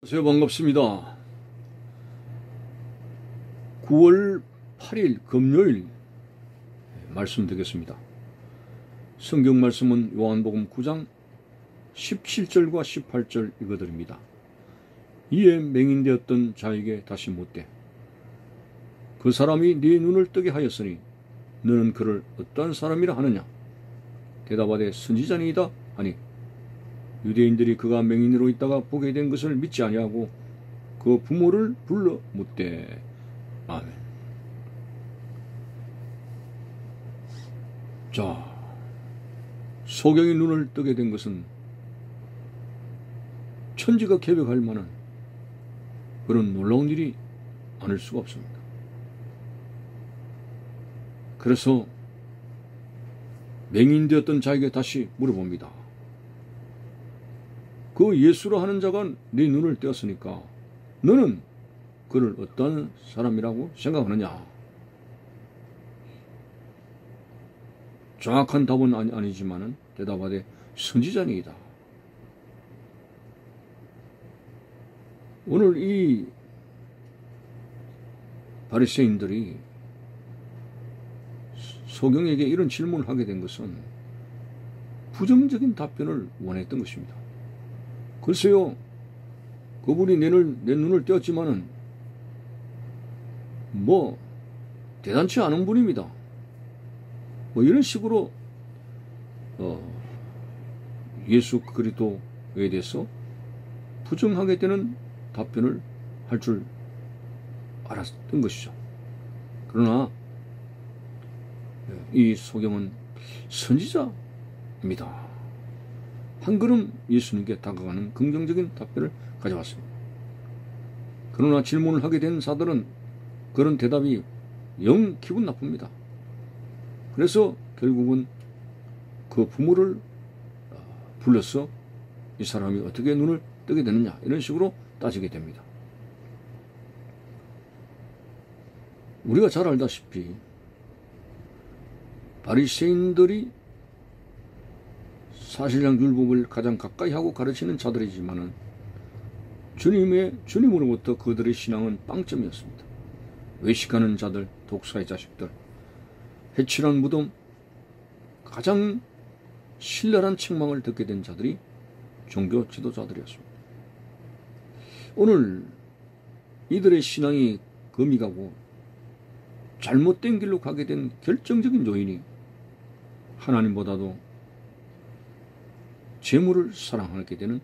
안녕하세요. 반갑습니다. 9월 8일 금요일 말씀드리겠습니다. 성경 말씀은 요한복음 9장 17절과 18절 읽어드립니다. 이에 맹인되었던 자에게 다시 묻되 그 사람이 네 눈을 뜨게 하였으니 너는 그를 어떠한 사람이라 하느냐? 대답하되 선지자니이다 하니 유대인들이 그가 맹인으로 있다가 보게 된 것을 믿지 아니하고 그 부모를 불러 묻되. 아멘. 자, 소경이 눈을 뜨게 된 것은 천지가 개벽할 만한 그런 놀라운 일이 아닐 수가 없습니다. 그래서 맹인되었던 자에게 다시 물어봅니다. 그 예수로 하는 자가 네 눈을 떼었으니까 너는 그를 어떤 사람이라고 생각하느냐? 정확한 답은 아니지만 대답하되 선지자니이다. 오늘 이 바리새인들이 소경에게 이런 질문을 하게 된 것은 부정적인 답변을 원했던 것입니다. 글쎄요, 그분이 내 눈을 떼었지만은 뭐 대단치 않은 분입니다. 뭐 이런 식으로 예수 그리스도에 대해서 부정하게 되는 답변을 할 줄 알았던 것이죠. 그러나 이 소경은 선지자입니다. 한 걸음 예수님께 다가가는 긍정적인 답변을 가져왔습니다. 그러나 질문을 하게 된 자들은 그런 대답이 영 기분 나쁩니다. 그래서 결국은 그 부모를 불러서 이 사람이 어떻게 눈을 뜨게 되느냐 이런 식으로 따지게 됩니다. 우리가 잘 알다시피 바리새인들이 사실상 율법을 가장 가까이 하고 가르치는 자들이지만은 주님으로부터 그들의 신앙은 빵점이었습니다. 외식하는 자들, 독사의 자식들, 해칠한 무덤, 가장 신랄한 책망을 듣게 된 자들이 종교 지도자들이었습니다. 오늘 이들의 신앙이 금이 가고 잘못된 길로 가게 된 결정적인 요인이 하나님보다도 재물을 사랑하게 되는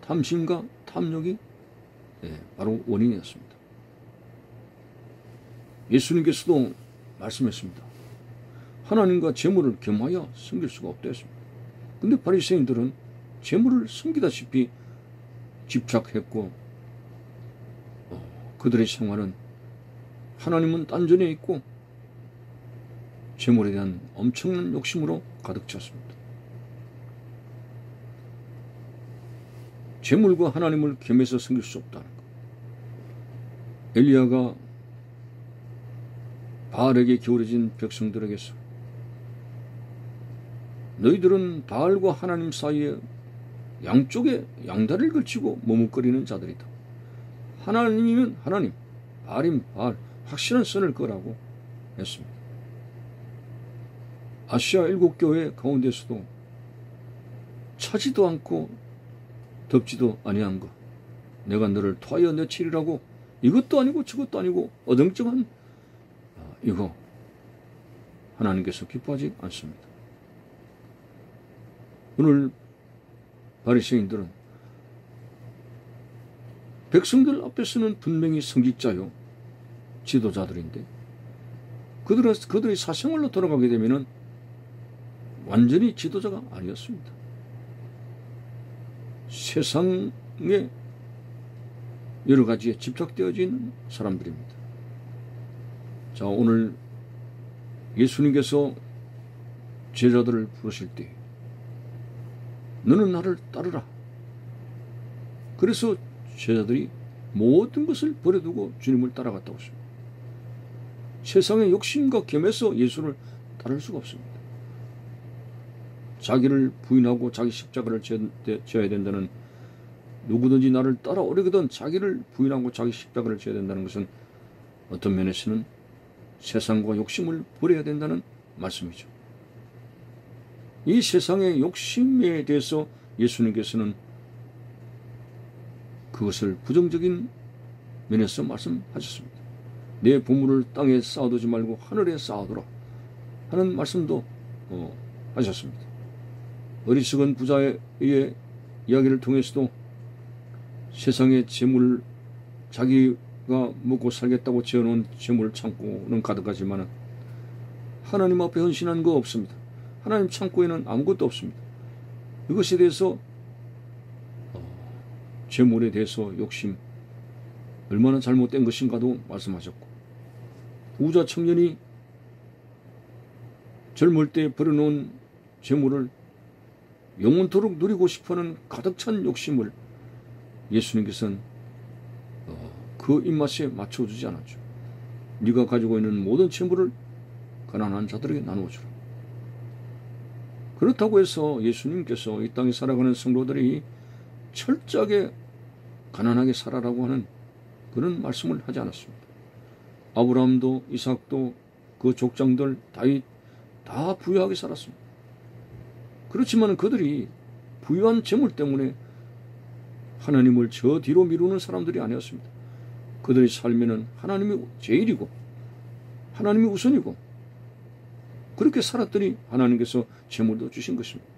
탐심과 탐욕이 바로 원인이었습니다. 예수님께서도 말씀했습니다. 하나님과 재물을 겸하여 섬길 수가 없다 했습니다. 근데 바리새인들은 재물을 섬기다시피 집착했고 그들의 생활은 하나님은 딴전에 있고 재물에 대한 엄청난 욕심으로 가득 찼습니다. 재물과 하나님을 겸해서 섬길 수 없다는 것. 엘리야가 바알에게 기울어진 백성들에게서 너희들은 바알과 하나님 사이에 양쪽에 양다리를 걸치고 머뭇거리는 자들이다. 하나님이면 하나님, 바알이면 바알, 확실한 선을 그으라고 했습니다. 아시아 7교회 가운데서도 차지도 않고 덥지도 아니한 것, 내가 너를 토하여 내치리라고 이것도 아니고 저것도 아니고 어정쩡한 이거 하나님께서 기뻐하지 않습니다. 오늘 바리새인들은 백성들 앞에서는 분명히 선지자요 지도자들인데 그들의 사생활로 돌아가게 되면은 완전히 지도자가 아니었습니다. 세상에 여러 가지에 집착되어진 사람들입니다. 자, 오늘 예수님께서 제자들을 부르실 때 너는 나를 따르라. 그래서 제자들이 모든 것을 버려두고 주님을 따라갔다고 했습니다. 세상의 욕심과 겸해서 예수를 따를 수가 없습니다. 자기를 부인하고 자기 십자가를 져야 된다는 누구든지 나를 따라오려거든 자기를 부인하고 자기 십자가를 져야 된다는 것은 어떤 면에서는 세상과 욕심을 버려야 된다는 말씀이죠. 이 세상의 욕심에 대해서 예수님께서는 그것을 부정적인 면에서 말씀하셨습니다. 내 보물을 땅에 쌓아두지 말고 하늘에 쌓아두라 하는 말씀도 하셨습니다. 어리석은 부자의 이야기를 통해서도 세상의 재물, 자기가 먹고 살겠다고 지어놓은 재물 창고는 가득하지만 하나님 앞에 헌신한 거 없습니다. 하나님 창고에는 아무것도 없습니다. 이것에 대해서 재물에 대해서 욕심 얼마나 잘못된 것인가도 말씀하셨고, 부자 청년이 젊을 때 버려놓은 재물을 영원토록 누리고 싶어하는 가득 찬 욕심을 예수님께서는 그 입맛에 맞춰주지 않았죠. 네가 가지고 있는 모든 재물을 가난한 자들에게 나누어주라. 그렇다고 해서 예수님께서 이 땅에 살아가는 성도들이 철저하게 가난하게 살아라고 하는 그런 말씀을 하지 않았습니다. 아브라함도 이삭도 그 족장들 다 부유하게 살았습니다. 그렇지만 그들이 부유한 재물 때문에 하나님을 저 뒤로 미루는 사람들이 아니었습니다. 그들의 삶에는 하나님이 제일이고 하나님이 우선이고 그렇게 살았더니 하나님께서 재물도 주신 것입니다.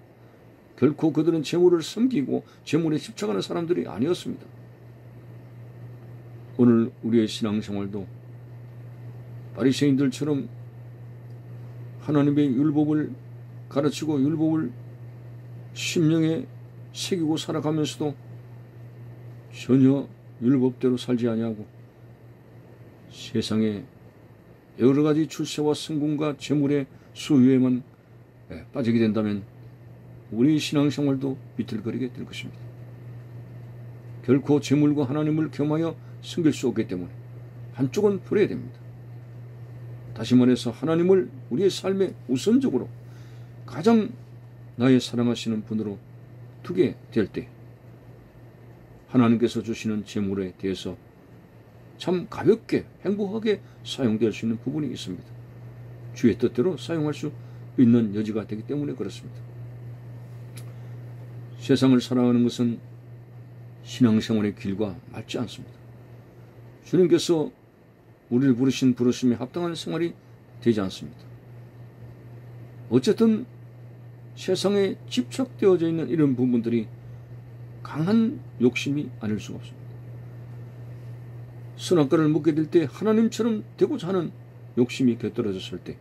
결코 그들은 재물을 섬기고 재물에 집착하는 사람들이 아니었습니다. 오늘 우리의 신앙생활도 바리새인들처럼 하나님의 율법을 가르치고 율법을 심령에 새기고 살아가면서도 전혀 율법대로 살지 아니하고 세상에 여러 가지 출세와 성공과 재물의 소유에만 빠지게 된다면 우리 신앙생활도 비틀거리게 될 것입니다. 결코 재물과 하나님을 겸하여 섬길 수 없기 때문에 한쪽은 버려야 됩니다. 다시 말해서 하나님을 우리의 삶에 우선적으로 가장 나의 사랑하시는 분으로 두게 될 때 하나님께서 주시는 재물에 대해서 참 가볍게 행복하게 사용될 수 있는 부분이 있습니다. 주의 뜻대로 사용할 수 있는 여지가 되기 때문에 그렇습니다. 세상을 살아가는 것은 신앙생활의 길과 맞지 않습니다. 주님께서 우리를 부르신 부르심에 합당한 생활이 되지 않습니다. 어쨌든 세상에 집착되어져 있는 이런 부분들이 강한 욕심이 아닐 수가 없습니다. 선악과를 먹게 될 때 하나님처럼 되고자 하는 욕심이 곁들여졌을 때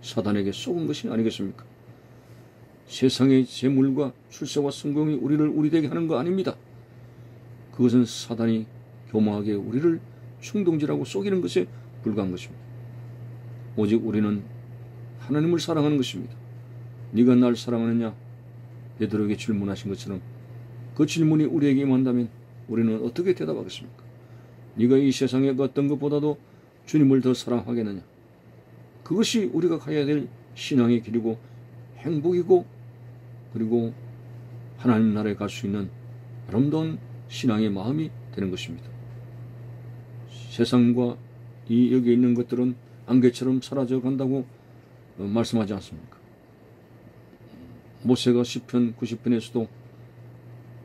사단에게 속은 것이 아니겠습니까? 세상의 재물과 출세와 성공이 우리를 우리되게 하는 거 아닙니다. 그것은 사단이 교만하게 우리를 충동질하고 속이는 것에 불과한 것입니다. 오직 우리는 하나님을 사랑하는 것입니다. 네가 날 사랑하느냐? 베드로에게 질문하신 것처럼 그 질문이 우리에게 임한다면 우리는 어떻게 대답하겠습니까? 네가 이 세상의 어떤 것보다도 주님을 더 사랑하겠느냐? 그것이 우리가 가야 될 신앙의 길이고 행복이고 그리고 하나님 나라에 갈 수 있는 아름다운 신앙의 마음이 되는 것입니다. 세상과 이 여기에 있는 것들은 안개처럼 사라져 간다고 말씀하지 않습니까? 모세가 시편 90편에서도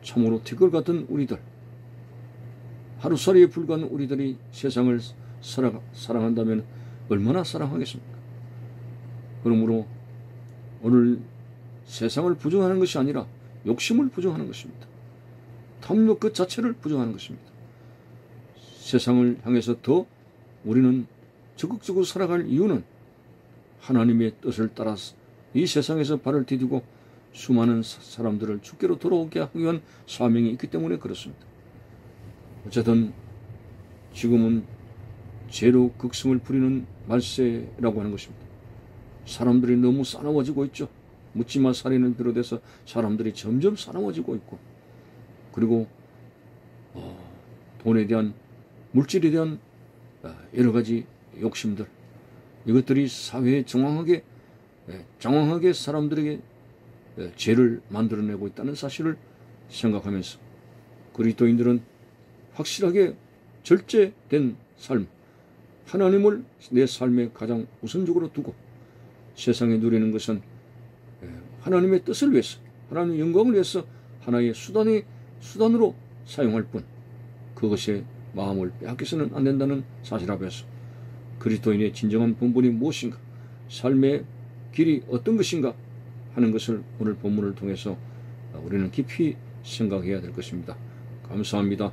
참으로 티끌 같은 우리들, 하루살이에 불과한 우리들이 세상을 사랑한다면 얼마나 사랑하겠습니까? 그러므로 오늘 세상을 부정하는 것이 아니라 욕심을 부정하는 것입니다. 탐욕 그 자체를 부정하는 것입니다. 세상을 향해서 더 우리는 적극적으로 살아갈 이유는 하나님의 뜻을 따라서 이 세상에서 발을 디디고 수많은 사람들을 주께로 돌아오게 하기 위한 사명이 있기 때문에 그렇습니다. 어쨌든 지금은 죄로 극성을 부리는 말세라고 하는 것입니다. 사람들이 너무 사나워지고 있죠. 묻지마 살인을 비롯해서 사람들이 점점 사나워지고 있고 그리고 돈에 대한 물질에 대한 여러 가지 욕심들 이것들이 사회에 장황하게 사람들에게 죄를 만들어내고 있다는 사실을 생각하면서 그리스도인들은 확실하게 절제된 삶, 하나님을 내 삶에 가장 우선적으로 두고 세상에 누리는 것은 하나님의 뜻을 위해서, 하나님의 영광을 위해서 하나의 수단으로 사용할 뿐 그것에 마음을 빼앗겨서는 안 된다는 사실 앞에서 그리스도인의 진정한 본분이 무엇인가, 삶의 길이 어떤 것인가 하는 것을 오늘 본문을 통해서 우리는 깊이 생각해야 될 것입니다. 감사합니다.